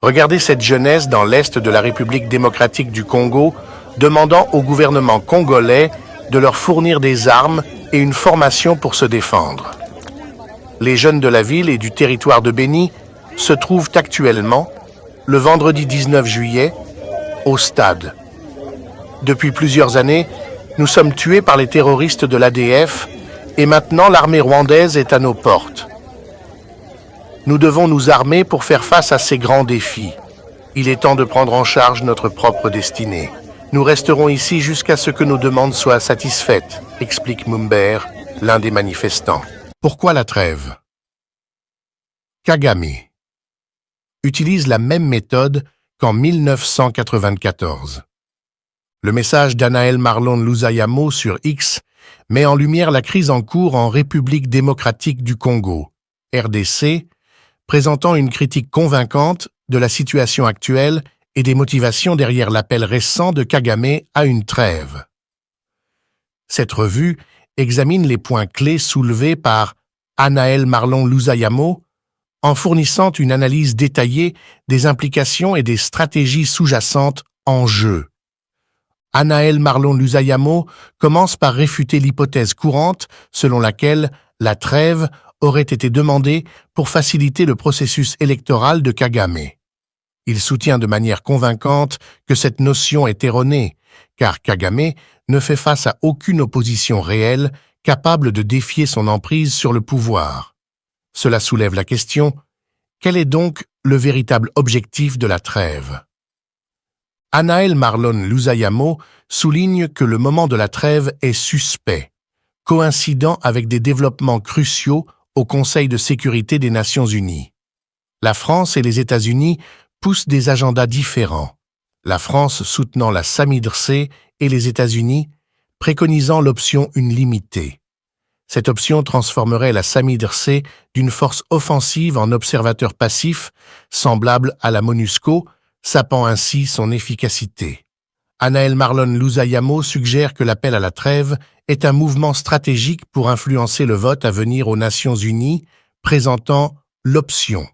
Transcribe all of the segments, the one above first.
Regardez cette jeunesse dans l'est de la République démocratique du Congo demandant au gouvernement congolais de leur fournir des armes et une formation pour se défendre. Les jeunes de la ville et du territoire de Béni se trouvent actuellement, le vendredi 19 juillet, au stade. Depuis plusieurs années, nous sommes tués par les terroristes de l'ADF et maintenant l'armée rwandaise est à nos portes. Nous devons nous armer pour faire face à ces grands défis. Il est temps de prendre en charge notre propre destinée. Nous resterons ici jusqu'à ce que nos demandes soient satisfaites, explique Mumbere, l'un des manifestants. Pourquoi la trêve? Kagame utilise la même méthode qu'en 1994. Le message d'Anaël Marlon Lusayamo sur X met en lumière la crise en cours en République démocratique du Congo, RDC, présentant une critique convaincante de la situation actuelle et des motivations derrière l'appel récent de Kagame à une trêve. Cette revue examine les points clés soulevés par Anaël Marlon Lusayamo en fournissant une analyse détaillée des implications et des stratégies sous-jacentes en jeu. Anaël Marlon Lusayamo commence par réfuter l'hypothèse courante selon laquelle la trêve aurait été demandée pour faciliter le processus électoral de Kagame. Il soutient de manière convaincante que cette notion est erronée, car Kagame ne fait face à aucune opposition réelle capable de défier son emprise sur le pouvoir. Cela soulève la question, quel est donc le véritable objectif de la trêve? Anaël Marlon Lusayamo souligne que le moment de la trêve est suspect, coïncidant avec des développements cruciaux au Conseil de sécurité des Nations Unies. La France et les États-Unis poussent des agendas différents, la France soutenant la SAMIDRC et les États-Unis préconisant l'option UNLIMITÉ. Cette option transformerait la SAMIDRC d'une force offensive en observateur passif, semblable à la MONUSCO, sapant ainsi son efficacité. Anaël Marlon Lusayamo suggère que l'appel à la trêve est un mouvement stratégique pour influencer le vote à venir aux Nations Unies, présentant l'option,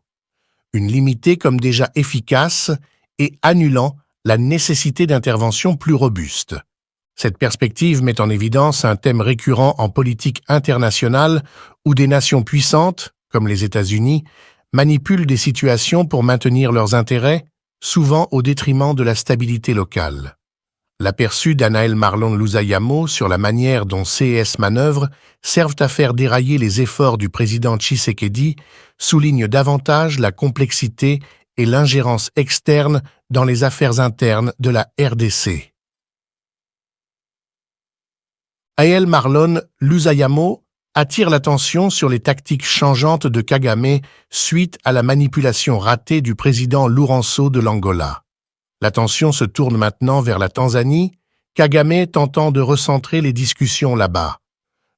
une limitée comme déjà efficace et annulant la nécessité d'interventions plus robustes. Cette perspective met en évidence un thème récurrent en politique internationale où des nations puissantes, comme les États-Unis, manipulent des situations pour maintenir leurs intérêts, souvent au détriment de la stabilité locale. L'aperçu d'Anaël Marlon Lusayamo sur la manière dont ces manœuvres servent à faire dérailler les efforts du président Tshisekedi souligne davantage la complexité et l'ingérence externe dans les affaires internes de la RDC. Anaël Marlon Lusayamo attire l'attention sur les tactiques changeantes de Kagame suite à la manipulation ratée du président Lourenço de l'Angola. L'attention se tourne maintenant vers la Tanzanie, Kagame tentant de recentrer les discussions là-bas.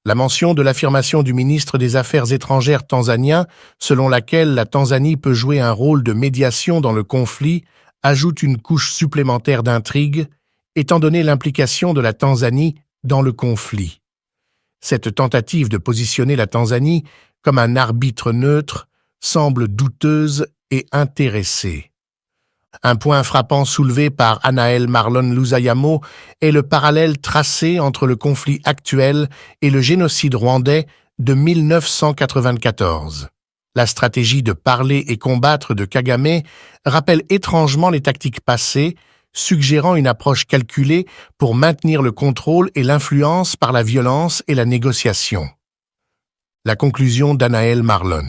La mention de l'affirmation du ministre des Affaires étrangères tanzanien, selon laquelle la Tanzanie peut jouer un rôle de médiation dans le conflit, ajoute une couche supplémentaire d'intrigue, étant donné l'implication de la Tanzanie dans le conflit. Cette tentative de positionner la Tanzanie comme un arbitre neutre semble douteuse et intéressée. Un point frappant soulevé par Anaël Marlon Lusayamo est le parallèle tracé entre le conflit actuel et le génocide rwandais de 1994. La stratégie de parler et combattre de Kagame rappelle étrangement les tactiques passées, suggérant une approche calculée pour maintenir le contrôle et l'influence par la violence et la négociation. La conclusion d'Anaël Marlon.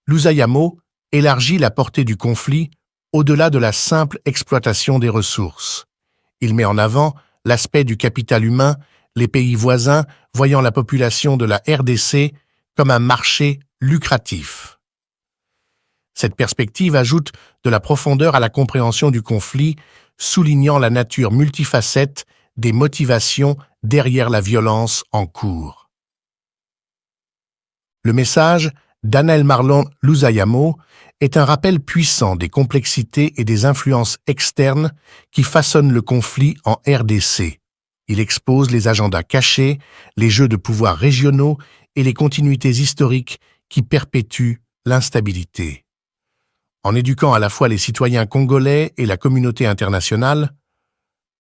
Lusayamo élargit la portée du conflit au-delà de la simple exploitation des ressources. Il met en avant l'aspect du capital humain, les pays voisins voyant la population de la RDC comme un marché lucratif. Cette perspective ajoute de la profondeur à la compréhension du conflit, soulignant la nature multifacette des motivations derrière la violence en cours. Le message d'Anaël Marlon Lusayamo est un rappel puissant des complexités et des influences externes qui façonnent le conflit en RDC. Il expose les agendas cachés, les jeux de pouvoir régionaux et les continuités historiques qui perpétuent l'instabilité. En éduquant à la fois les citoyens congolais et la communauté internationale,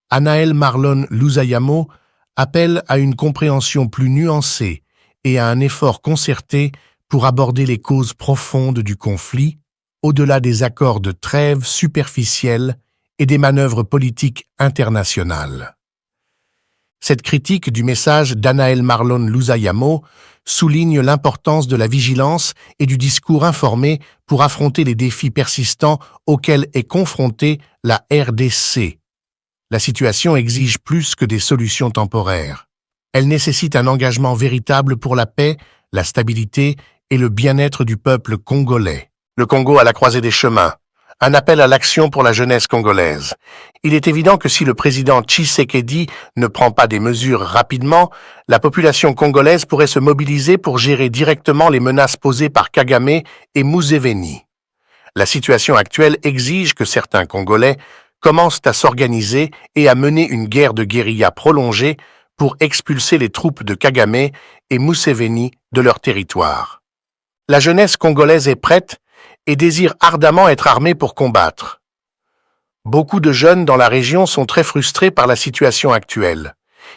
Anaël Marlon Lusayamo appelle à une compréhension plus nuancée et à un effort concerté pour aborder les causes profondes du conflit, au-delà des accords de trêve superficiels et des manœuvres politiques internationales. Cette critique du message d'Anaël Marlon Lusayamo souligne l'importance de la vigilance et du discours informé pour affronter les défis persistants auxquels est confrontée la RDC. La situation exige plus que des solutions temporaires. Elle nécessite un engagement véritable pour la paix, la stabilité et le bien-être du peuple congolais. Le Congo à la croisée des chemins. Un appel à l'action pour la jeunesse congolaise. Il est évident que si le président Tshisekedi ne prend pas des mesures rapidement, la population congolaise pourrait se mobiliser pour gérer directement les menaces posées par Kagame et Museveni. La situation actuelle exige que certains Congolais commencent à s'organiser et à mener une guerre de guérilla prolongée pour expulser les troupes de Kagame et Museveni de leur territoire. La jeunesse congolaise est prête et désire ardemment être armée pour combattre. Beaucoup de jeunes dans la région sont très frustrés par la situation actuelle.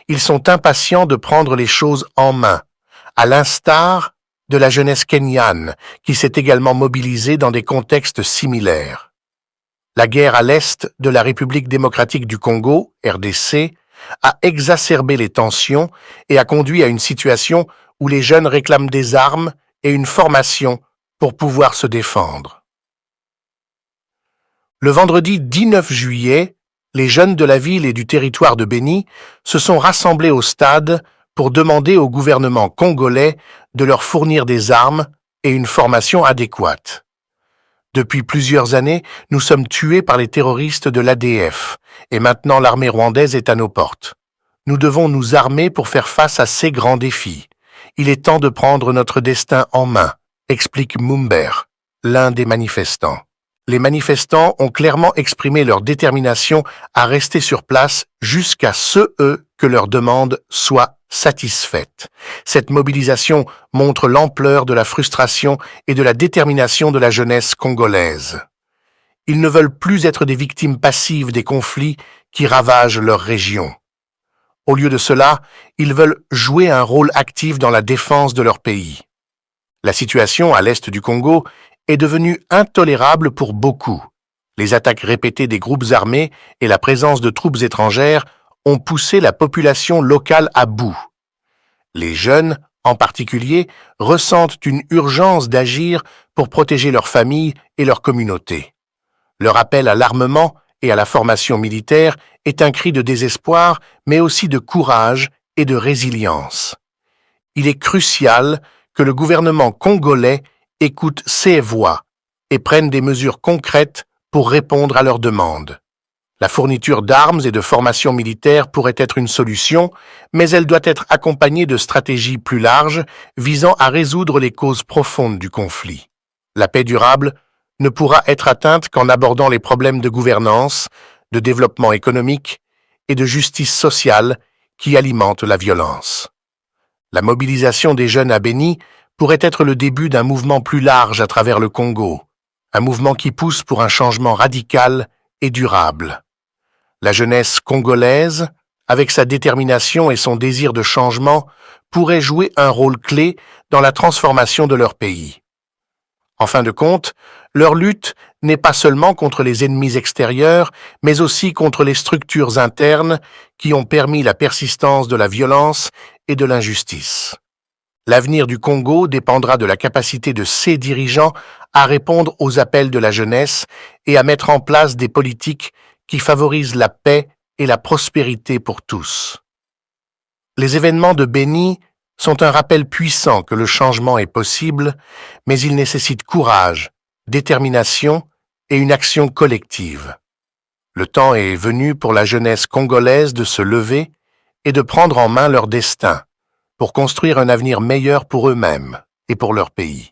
Ils sont impatients de prendre les choses en main, à l'instar de la jeunesse kenyane, qui s'est également mobilisée dans des contextes similaires. La guerre à l'est de la République démocratique du Congo, RDC, a exacerbé les tensions et a conduit à une situation où les jeunes réclament des armes et une formation pour pouvoir se défendre. Le vendredi 19 juillet, les jeunes de la ville et du territoire de Béni se sont rassemblés au stade pour demander au gouvernement congolais de leur fournir des armes et une formation adéquate. Depuis plusieurs années, nous sommes tués par les terroristes de l'ADF et maintenant l'armée rwandaise est à nos portes. Nous devons nous armer pour faire face à ces grands défis. Il est temps de prendre notre destin en main, explique Mumbere, l'un des manifestants. Les manifestants ont clairement exprimé leur détermination à rester sur place jusqu'à ce que leur demande soit satisfaite. Cette mobilisation montre l'ampleur de la frustration et de la détermination de la jeunesse congolaise. Ils ne veulent plus être des victimes passives des conflits qui ravagent leur région. Au lieu de cela, ils veulent jouer un rôle actif dans la défense de leur pays. La situation à l'est du Congo est devenue intolérable pour beaucoup. Les attaques répétées des groupes armés et la présence de troupes étrangères ont poussé la population locale à bout. Les jeunes, en particulier, ressentent une urgence d'agir pour protéger leurs familles et leur communauté. Leur appel à l'armement et à la formation militaire est un cri de désespoir, mais aussi de courage et de résilience. Il est crucial que le gouvernement congolais écoute ces voix et prenne des mesures concrètes pour répondre à leurs demandes. La fourniture d'armes et de formation militaire pourrait être une solution, mais elle doit être accompagnée de stratégies plus larges visant à résoudre les causes profondes du conflit. La paix durable ne pourra être atteinte qu'en abordant les problèmes de gouvernance, de développement économique et de justice sociale qui alimentent la violence. La mobilisation des jeunes à Béni pourrait être le début d'un mouvement plus large à travers le Congo, un mouvement qui pousse pour un changement radical et durable. La jeunesse congolaise, avec sa détermination et son désir de changement, pourrait jouer un rôle clé dans la transformation de leur pays. En fin de compte, leur lutte n'est pas seulement contre les ennemis extérieurs, mais aussi contre les structures internes qui ont permis la persistance de la violence et de l'injustice. L'avenir du Congo dépendra de la capacité de ses dirigeants à répondre aux appels de la jeunesse et à mettre en place des politiques qui favorisent la paix et la prospérité pour tous. Les événements de Béni sont un rappel puissant que le changement est possible, mais il nécessite courage, détermination et une action collective. Le temps est venu pour la jeunesse congolaise de se lever et de prendre en main leur destin pour construire un avenir meilleur pour eux-mêmes et pour leur pays.